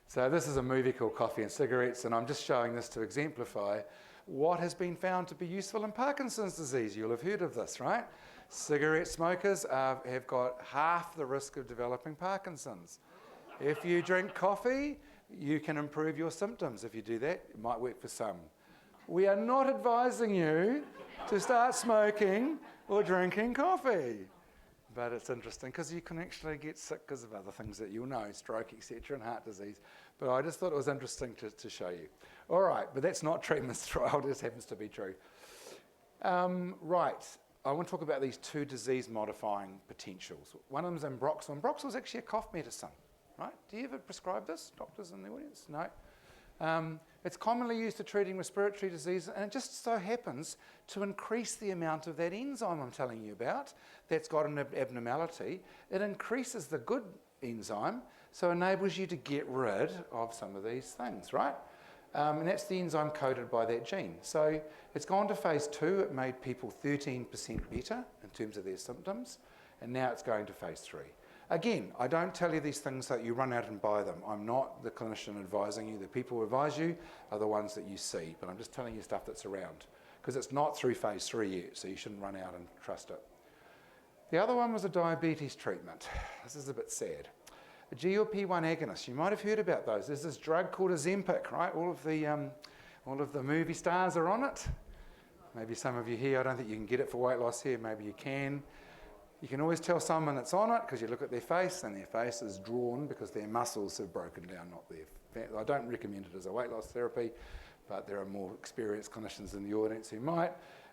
So this is a movie called Coffee and Cigarettes, and I'm just showing this to exemplify what has been found to be useful in Parkinson's disease? You'll have heard of this, right? Cigarette smokers have got half the risk of developing Parkinson's. If you drink coffee, you can improve your symptoms. If you do that, it might work for some. We are not advising you to start smoking or drinking coffee. But it's interesting because you can actually get sick because of other things that you'll know, stroke, etc., and heart disease. But I just thought it was interesting to show you. All right, but that's not treatment's trial, it just happens to be true. Right, I want to talk about these two disease-modifying potentials. One of them is Ambroxol. Ambroxol is actually a cough medicine, right? Do you ever prescribe this, doctors in the audience? No? It's commonly used for treating respiratory disease, and it just so happens to increase the amount of that enzyme I'm telling you about that's got an abnormality. It increases the good enzyme, so enables you to get rid of some of these things, right? And that's the enzyme coded by that gene. So it's gone to phase 2. It made people 13% better in terms of their symptoms, and now it's going to phase 3. Again, I don't tell you these things so that you run out and buy them. I'm not the clinician advising you. The people who advise you are the ones that you see, but I'm just telling you stuff that's around because it's not through phase 3 yet, so you shouldn't run out and trust it. The other one was a diabetes treatment. This is a bit sad. A GLP-1 agonist. You might have heard about those. There's this drug called Ozempic, right? All of the movie stars are on it. Maybe some of you here, I don't think you can get it for weight loss here. Maybe you can. You can always tell someone that's on it because you look at their face and their face is drawn because their muscles have broken down, not their fat. I don't recommend it as a weight loss therapy, but there are more experienced clinicians in the audience who might.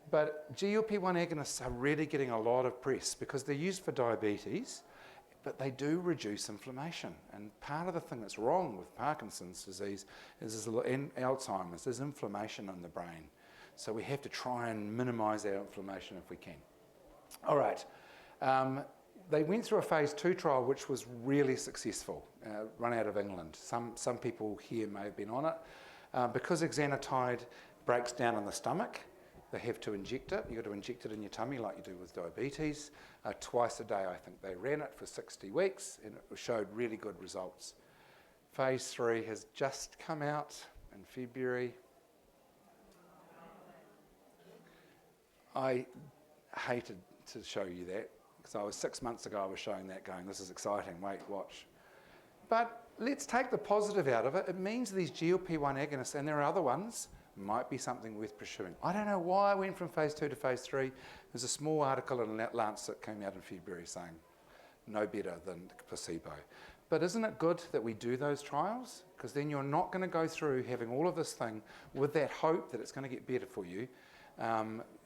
But GLP-1 agonists are really getting a lot of press because they're used for diabetes, but they do reduce inflammation. And part of the thing that's wrong with Parkinson's disease and Alzheimer's is inflammation in the brain. So we have to try and minimise our inflammation if we can. All right. They went through a phase 2 trial which was really successful, run out of England. Some people here may have been on it. Because exenatide breaks down in the stomach, they have to inject it. You've got to inject it in your tummy like you do with diabetes. Twice a day, I think they ran it for 60 weeks and it showed really good results. Phase 3 has just come out in February. I hated to show you that. So 6 months ago I was showing that going, this is exciting, wait, watch. But let's take the positive out of it. It means these GLP-1 agonists, and there are other ones, might be something worth pursuing. I don't know why I went from phase 2 to phase 3. There's a small article in Lancet that came out in February saying no better than placebo. But isn't it good that we do those trials? Because then you're not going to go through having all of this thing with that hope that it's going to get better for you,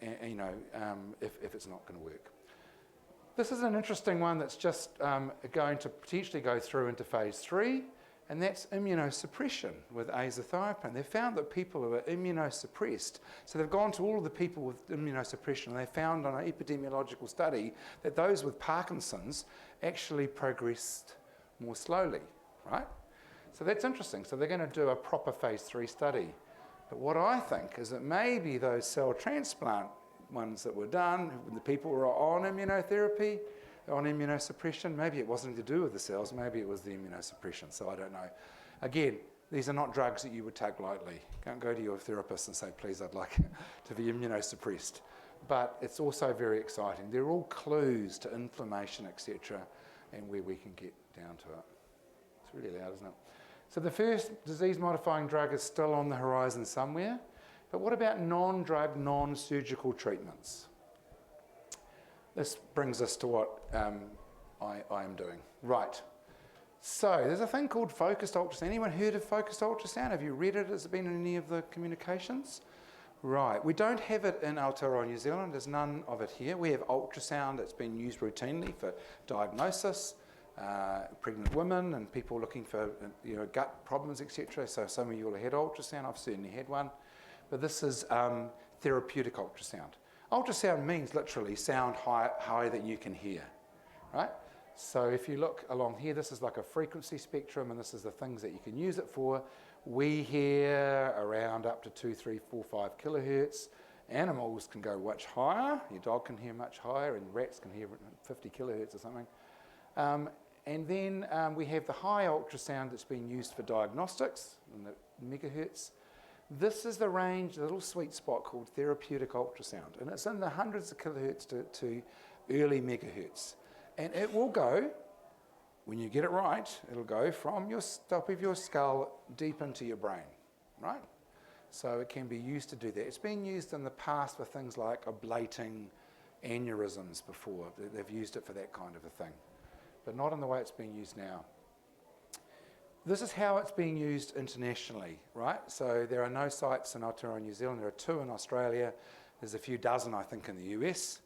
if it's not going to work. This is an interesting one that's just going to potentially go through into phase 3, and that's immunosuppression with azathioprine. They've found that people who are immunosuppressed, so they've gone to all of the people with immunosuppression, and they found on an epidemiological study that those with Parkinson's actually progressed more slowly, right? So that's interesting. So they're going to do a proper phase 3 study. But what I think is that maybe those cell transplant ones that were done, the people who were on immunotherapy, on immunosuppression, maybe it wasn't to do with the cells, maybe it was the immunosuppression, so I don't know. Again, these are not drugs that you would take lightly. Don't go to your therapist and say, please, I'd like to be immunosuppressed. But it's also very exciting. They're all clues to inflammation, etc., and where we can get down to it. It's really loud, isn't it? So the first disease-modifying drug is still on the horizon somewhere. But what about non-drug, non-surgical treatments? This brings us to what I am doing. Right. So there's a thing called focused ultrasound. Anyone heard of focused ultrasound? Have you read it? Has it been in any of the communications? Right. We don't have it in Aotearoa, New Zealand. There's none of it here. We have ultrasound that's been used routinely for diagnosis, pregnant women and people looking for gut problems, etc. So some of you will have had ultrasound. I've certainly had one. But this is therapeutic ultrasound. Ultrasound means literally sound high that you can hear, right? So if you look along here, this is like a frequency spectrum, and this is the things that you can use it for. We hear around up to 2, 3, 4, 5 kilohertz. Animals can go much higher. Your dog can hear much higher, and rats can hear 50 kilohertz or something. And then we have the high ultrasound that's being used for diagnostics, in the megahertz. This is the range, the little sweet spot called therapeutic ultrasound, and it's in the hundreds of kilohertz to early megahertz. And it will go, when you get it right, it'll go from your top of your skull deep into your brain, right? So it can be used to do that. It's been used in the past for things like ablating aneurysms before. They've used it for that kind of a thing, but not in the way it's being used now. This is how it's being used internationally, right? So there are no sites in Aotearoa, New Zealand. There are 2 in Australia. There's a few dozen, I think, in the US.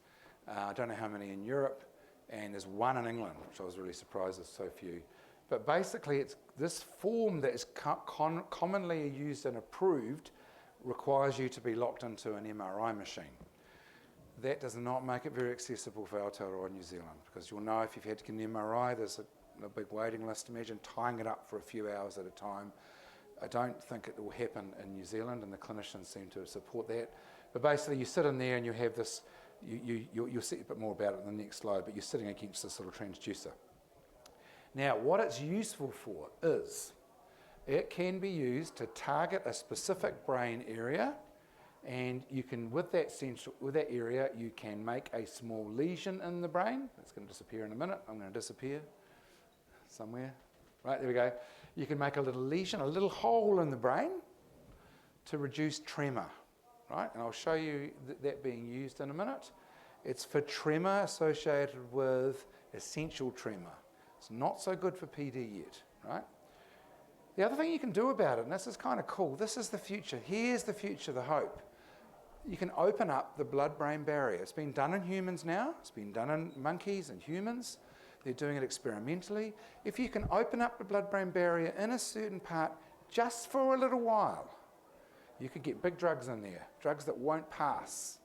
I don't know how many in Europe. And there's 1 in England, which I was really surprised there's so few. But basically, it's this form that is commonly used and approved requires you to be locked into an MRI machine. That does not make it very accessible for Aotearoa, New Zealand, because you'll know if you've had to get an MRI, there's a big waiting list. Imagine tying it up for a few hours at a time. I don't think it will happen in New Zealand, and the clinicians seem to support that. But basically, you sit in there and you have this, you'll see a bit more about it in the next slide, but you're sitting against this little transducer. Now, what it's useful for is, it can be used to target a specific brain area, and you can, with that area, you can make a small lesion in the brain. It's going to disappear in a minute. I'm going to disappear somewhere. Right, there we go. You can make a little lesion, a little hole in the brain to reduce tremor, right? And I'll show you that being used in a minute. It's for tremor associated with essential tremor. It's not so good for PD yet, right? The other thing you can do about it, and this is kind of cool, this is the future. Here's the future, the hope. You can open up the blood-brain barrier. It's been done in humans now. It's been done in monkeys and humans. They're doing it experimentally. If you can open up the blood-brain barrier in a certain part just for a little while, you could get big drugs in there, drugs that won't pass.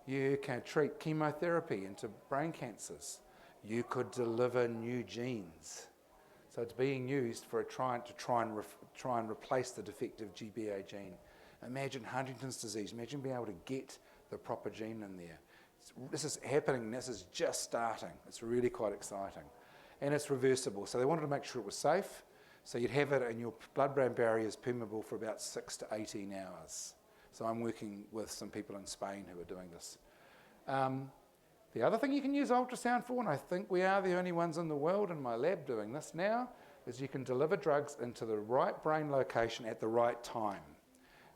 You can treat chemotherapy into brain cancers. You could deliver new genes. So it's being used for try and replace the defective GBA gene. Imagine Huntington's disease. Imagine being able to get the proper gene in there. This is happening. This is just starting. It's really quite exciting. And it's reversible. So they wanted to make sure it was safe. So you'd have it and your blood-brain barrier is permeable for about 6 to 18 hours. So I'm working with some people in Spain who are doing this. The other thing you can use ultrasound for, and I think we are the only ones in the world in my lab doing this now, is you can deliver drugs into the right brain location at the right time.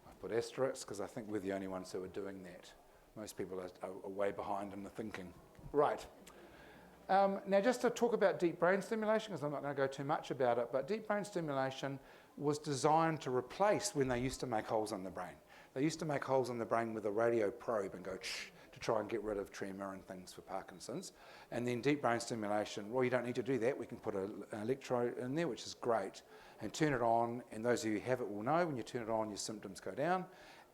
I put asterisks because I think we're the only ones who are doing that. Most people are way behind in the thinking. Right. Now, just to talk about deep brain stimulation, because I'm not going to go too much about it, but deep brain stimulation was designed to replace when they used to make holes in the brain. They used to make holes in the brain with a radio probe and go to try and get rid of tremor and things for Parkinson's. And then deep brain stimulation, well, you don't need to do that. We can put an electrode in there, which is great, and turn it on. And those of you who have it will know when you turn it on, your symptoms go down.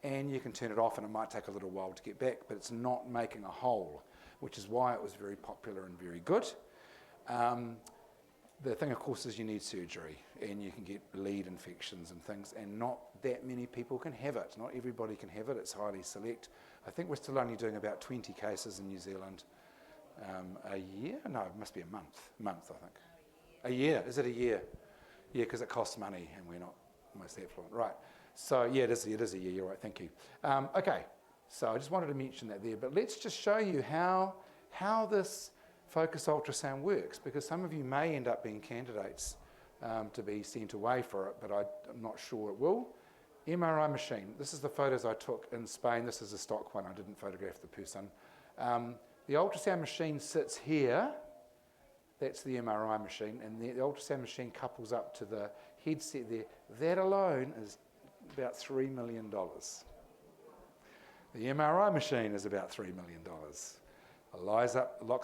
And you can turn it off and it might take a little while to get back, but it's not making a hole, which is why it was very popular and very good. The thing, of course, is you need surgery and you can get lead infections and things, and not that many people can have it. Not everybody can have it. It's highly select. I think we're still only doing about 20 cases in New Zealand a year. No, it must be a month, I think. A year. Is it a year? Yeah, because it costs money and we're not most affluent. Right. So, yeah, it is a year. You're right. Thank you. Okay. So I just wanted to mention that there. But let's just show you how this focus ultrasound works, because some of you may end up being candidates to be sent away for it, but I'm not sure it will. MRI machine. This is the photos I took in Spain. This is a stock one. I didn't photograph the person. The ultrasound machine sits here. That's the MRI machine. And the ultrasound machine couples up to the headset there. That alone is about $3 million. The MRI machine is about $3 million. It locks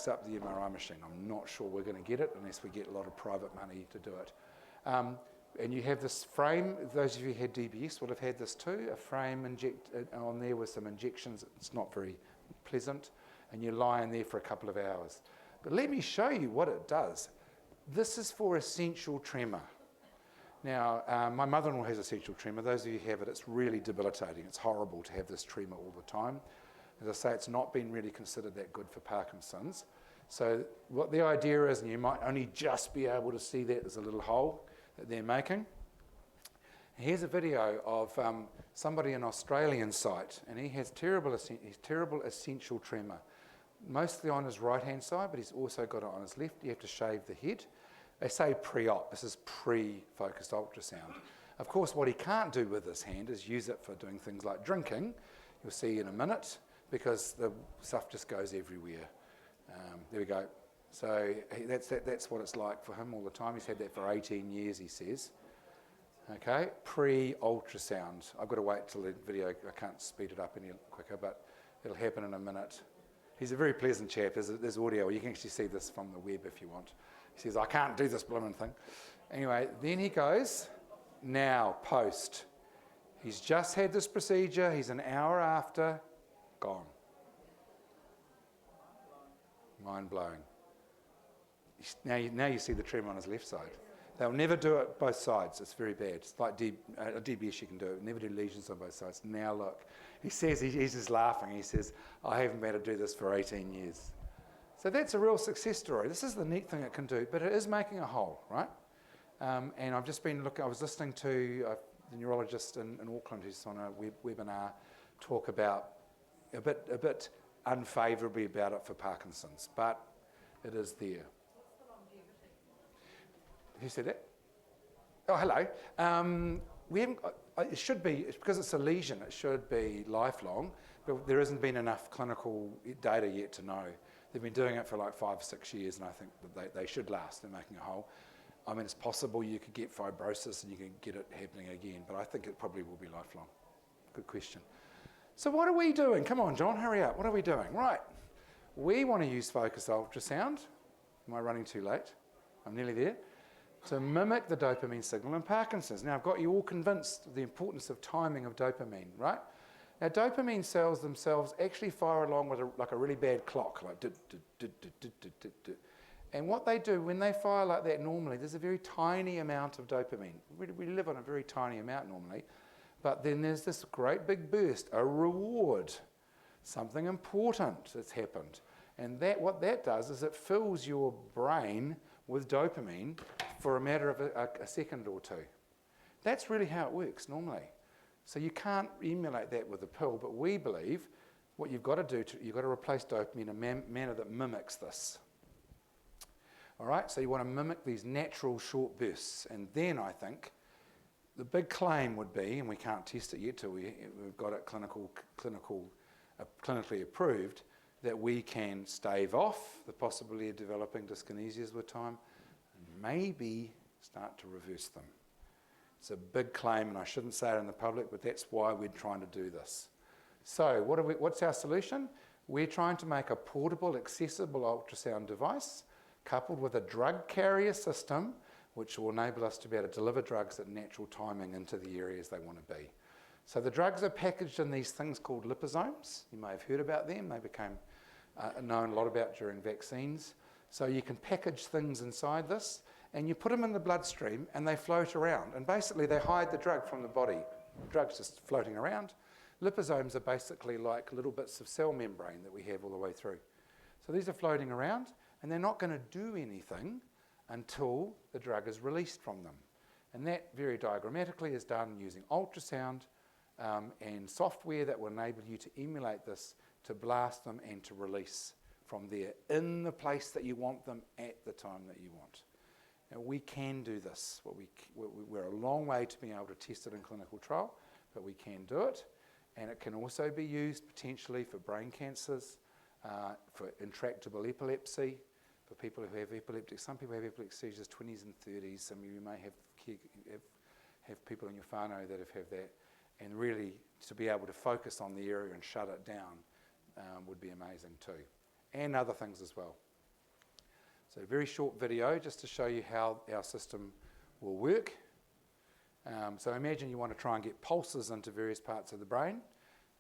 up the MRI machine. I'm not sure we're going to get it unless we get a lot of private money to do it. And you have this frame. Those of you who had DBS would have had this too, a frame on there with some injections. It's not very pleasant. And you lie in there for a couple of hours. But let me show you what it does. This is for essential tremor. Now, my mother-in-law has essential tremor. Those of you who have it, it's really debilitating. It's horrible to have this tremor all the time. As I say, it's not been really considered that good for Parkinson's. So what the idea is, and you might only just be able to see that, there's a little hole that they're making. Here's a video of somebody in Australian site, and he has terrible essential tremor, mostly on his right-hand side, but he's also got it on his left. You have to shave the head. They say pre-op. This is pre-focused ultrasound. Of course, what he can't do with his hand is use it for doing things like drinking. You'll see in a minute, because the stuff just goes everywhere. There we go. So that's what it's like for him all the time. He's had that for 18 years, he says. Okay, pre-ultrasound. I've got to wait till the video, I can't speed it up any quicker, but it'll happen in a minute. He's a very pleasant chap. There's audio. You can actually see this from the web if you want. He says, I can't do this blooming thing. Anyway, then he goes, now, post. He's just had this procedure. He's an hour after, gone. Mind blowing. Now you see the tremor on his left side. They'll never do it both sides. It's very bad. It's like DBS, you can do it. Never do lesions on both sides. Now look. He says, he's just laughing. He says, I haven't been able to do this for 18 years. So that's a real success story. This is the neat thing it can do, but it is making a hole, right? And I've just been looking, I was listening to the neurologist in Auckland who's on a webinar talk about a bit unfavourably about it for Parkinson's, but it is there. What's the longevity? Who said that? Oh, hello. We haven't. It should be, because it's a lesion, it should be lifelong, but there hasn't been enough clinical data yet to know. They've been doing it for like 5 or 6 years, and I think that they should last. They're making a hole. I mean, it's possible you could get fibrosis and you can get it happening again, but I think it probably will be lifelong. Good question. So what are we doing? Come on, John, hurry up. What are we doing? Right. We want to use focused ultrasound. Am I running too late? I'm nearly there. To mimic the dopamine signal in Parkinson's. Now, I've got you all convinced of the importance of timing of dopamine, right? Now, dopamine cells themselves actually fire along with like a really bad clock, like and what they do when they fire like that normally, there's a very tiny amount of dopamine. We live on a very tiny amount normally, but then there's this great big burst, a reward, something important that's happened. And what that does is it fills your brain with dopamine for a matter of a second or two. That's really how it works normally. So you can't emulate that with a pill, but we believe what you've got to do, you've got to replace dopamine in a manner that mimics this. All right, so you want to mimic these natural short bursts. And then I think the big claim would be, and we can't test it yet till we've got it clinically approved, that we can stave off the possibility of developing dyskinesias with time and maybe start to reverse them. It's a big claim, and I shouldn't say it in the public, but that's why we're trying to do this. So what's our solution? We're trying to make a portable, accessible ultrasound device coupled with a drug carrier system which will enable us to be able to deliver drugs at natural timing into the areas they want to be. So the drugs are packaged in these things called liposomes. You may have heard about them. They became known a lot about during vaccines. So you can package things inside this, and you put them in the bloodstream, and they float around. And basically, they hide the drug from the body. The drug's just floating around. Liposomes are basically like little bits of cell membrane that we have all the way through. So these are floating around, and they're not going to do anything until the drug is released from them. And that, very diagrammatically, is done using ultrasound and software that will enable you to emulate this, to blast them and to release from there in the place that you want them at the time that you want. Now, we can do this. We're a long way to being able to test it in clinical trial, but we can do it. And it can also be used potentially for brain cancers, for intractable epilepsy, for people who have epileptic. Some people have epileptic seizures, 20s and 30s. Some of you may have people in your whānau that have that. And really, to be able to focus on the area and shut it down would be amazing too. And other things as well. So a very short video just to show you how our system will work. So imagine you want to try and get pulses into various parts of the brain,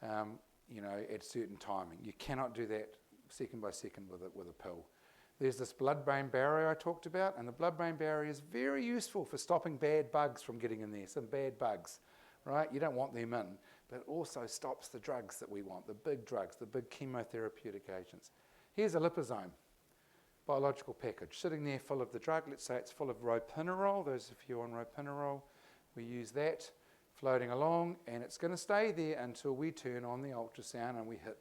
at certain timing. You cannot do that second by second with a pill. There's this blood-brain barrier I talked about, and the blood-brain barrier is very useful for stopping bad bugs from getting in there, some bad bugs, right? You don't want them in, but it also stops the drugs that we want, the big drugs, the big chemotherapeutic agents. Here's a liposome, biological package, sitting there full of the drug. Let's say it's full of ropinirole. Those of you on ropinirole, we use that. floating along, and it's going to stay there until we turn on the ultrasound and we hit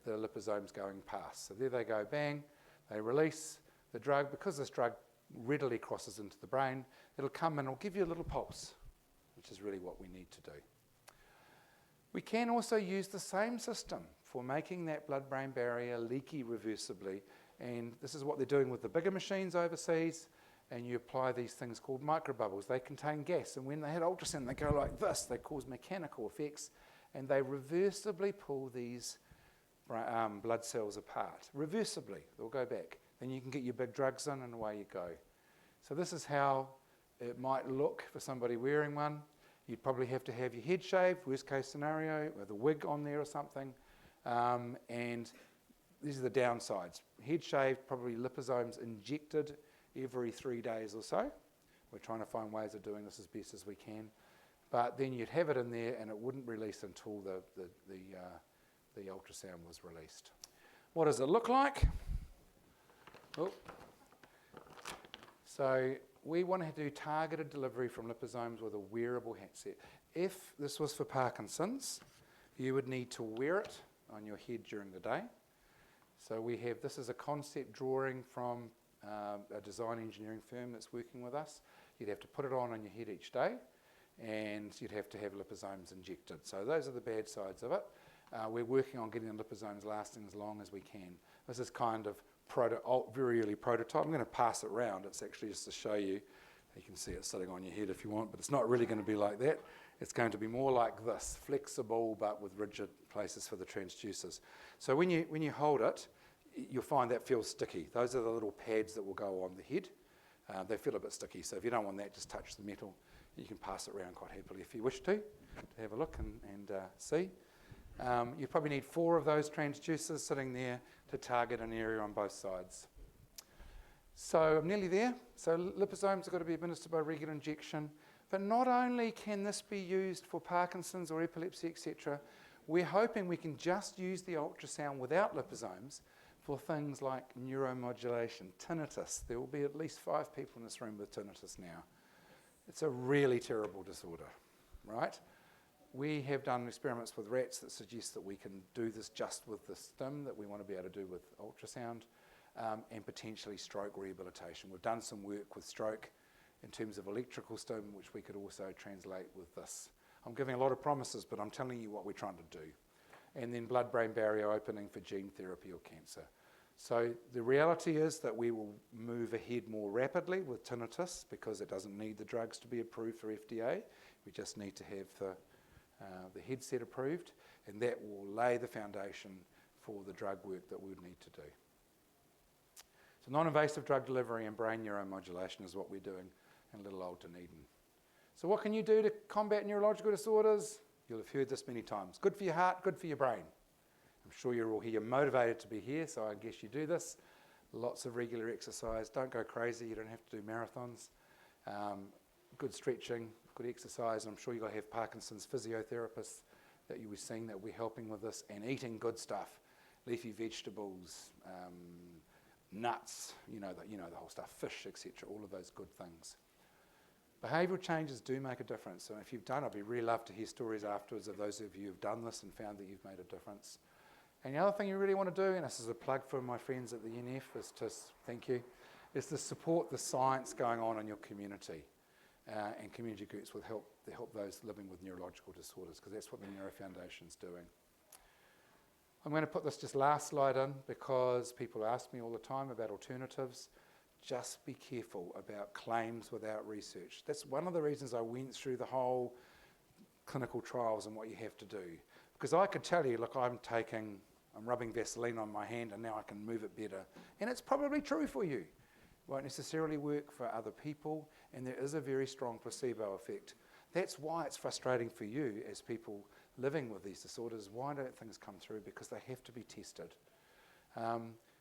the liposomes going past. So there they go, bang, they release the drug. Because this drug readily crosses into the brain, it'll come and it'll give you a little pulse, which is really what we need to do. We can also use the same system for making that blood-brain barrier leaky reversibly, and this is what they're doing with the bigger machines overseas, and you apply these things called microbubbles. They contain gas, and when they hit ultrasound, they go like this. They cause mechanical effects, and they reversibly pull these blood cells apart. Reversibly, they'll go back. Then you can get your big drugs in, and away you go. So this is how it might look for somebody wearing one. You'd probably have to have your head shaved, worst case scenario, with a wig on there or something. And these are the downsides. Head shaved, probably liposomes injected every 3 days or so. We're trying to find ways of doing this as best as we can. But then you'd have it in there and it wouldn't release until the ultrasound was released. What does it look like? Oh. So we want to do targeted delivery from liposomes with a wearable headset. If this was for Parkinson's, you would need to wear it on your head during the day. So this is a concept drawing from a design engineering firm that's working with us. You'd have to put it on your head each day, and you'd have to have liposomes injected. So those are the bad sides of it. We're working on getting the liposomes lasting as long as we can. This is kind of very early prototype. I'm going to pass it around. It's actually just to show you. You can see it sitting on your head if you want, but it's not really going to be like that. It's going to be more like this, flexible but with rigid places for the transducers. So when you hold it, you'll find that feels sticky. Those are the little pads that will go on the head. They feel a bit sticky, so if you don't want that, just touch the metal. You can pass it around quite happily if you wish to have a look and see. You probably need 4 of those transducers sitting there to target an area on both sides. So I'm nearly there. So liposomes have got to be administered by regular injection. But not only can this be used for Parkinson's or epilepsy, etc., we're hoping we can just use the ultrasound without liposomes for things like neuromodulation, tinnitus. There will be at least 5 people in this room with tinnitus now. It's a really terrible disorder, right? We have done experiments with rats that suggest that we can do this just with the stim that we want to be able to do with ultrasound, and potentially stroke rehabilitation. We've done some work with stroke in terms of electrical stim, which we could also translate with this. I'm giving a lot of promises, but I'm telling you what we're trying to do. And then blood-brain barrier opening for gene therapy or cancer. So the reality is that we will move ahead more rapidly with tinnitus because it doesn't need the drugs to be approved for FDA. We just need to have the headset approved, and that will lay the foundation for the drug work that we would need to do. So non-invasive drug delivery and brain neuromodulation is what we're doing in little old Dunedin. So what can you do to combat neurological disorders? You'll have heard this many times. Good for your heart, good for your brain. I'm sure you're all here motivated to be here, so I guess you do this. Lots of regular exercise. Don't go crazy. You don't have to do marathons. Good stretching, good exercise. I'm sure you'll have Parkinson's physiotherapists that you'll be seeing that will be helping with this, and eating good stuff, leafy vegetables, nuts, you know the whole stuff, fish, etc. All of those good things. Behavioural changes do make a difference. So if you've done it, I'd be really love to hear stories afterwards of those of you who've done this and found that you've made a difference. And the other thing you really want to do, and this is a plug for my friends at the NF, is to thank you, is to support the science going on in your community. And community groups will help those living with neurological disorders, because that's what the Neuro Foundation's doing. I'm going to put this just last slide in because people ask me all the time about alternatives. Just be careful about claims without research. That's one of the reasons I went through the whole clinical trials and what you have to do. Because I could tell you, look, I'm rubbing Vaseline on my hand and now I can move it better. And it's probably true for you. Won't necessarily work for other people, and there is a very strong placebo effect. That's why it's frustrating for you as people living with these disorders. Why don't things come through? Because they have to be tested.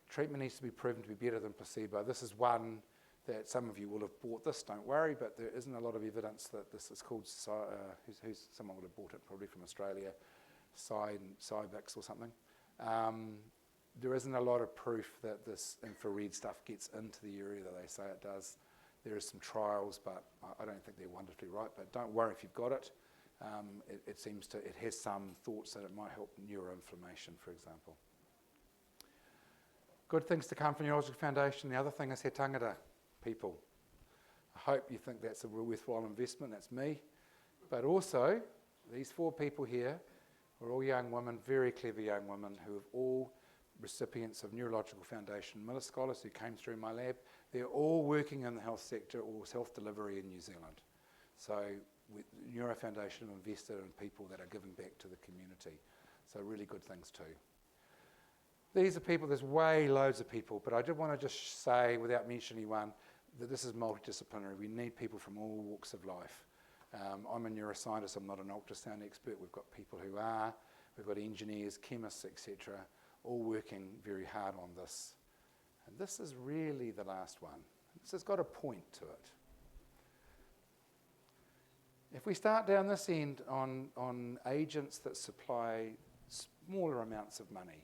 Treatment needs to be proven to be better than placebo. This is one that some of you will have bought this, don't worry, but there isn't a lot of evidence that this is called, someone would have bought it probably from Australia, Cybix or something. There isn't a lot of proof that this infrared stuff gets into the area that they say it does. There are some trials, but I don't think they're wonderfully right. But don't worry if you've got it. It has some thoughts that it might help neuroinflammation, for example. Good things to come from Neurological Foundation. The other thing is he tangata, people. I hope you think that's a real worthwhile investment. That's me. But also, these 4 people here are all young women, very clever young women, who are all recipients of Neurological Foundation Miller Scholars who came through my lab. They're all working in the health sector or health delivery in New Zealand. So Neuro Foundation have invested in people that are giving back to the community. So really good things too. These are people, there's loads of people, but I did want to just say, without mentioning one, that this is multidisciplinary. We need people from all walks of life. I'm a neuroscientist, I'm not an ultrasound expert. We've got people who are, we've got engineers, chemists, etc., all working very hard on this. And this is really the last one. This has got a point to it. If we start down this end on agents that supply smaller amounts of money,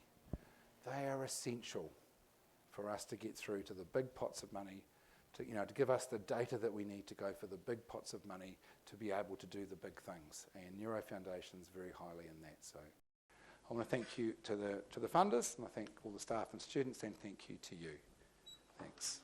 they are essential for us to get through to the big pots of money, to give us the data that we need to go for the big pots of money to be able to do the big things. And Neuro Foundation's very highly in that. So I want to thank you to the funders, and I thank all the staff and students, and thank you to you. Thanks.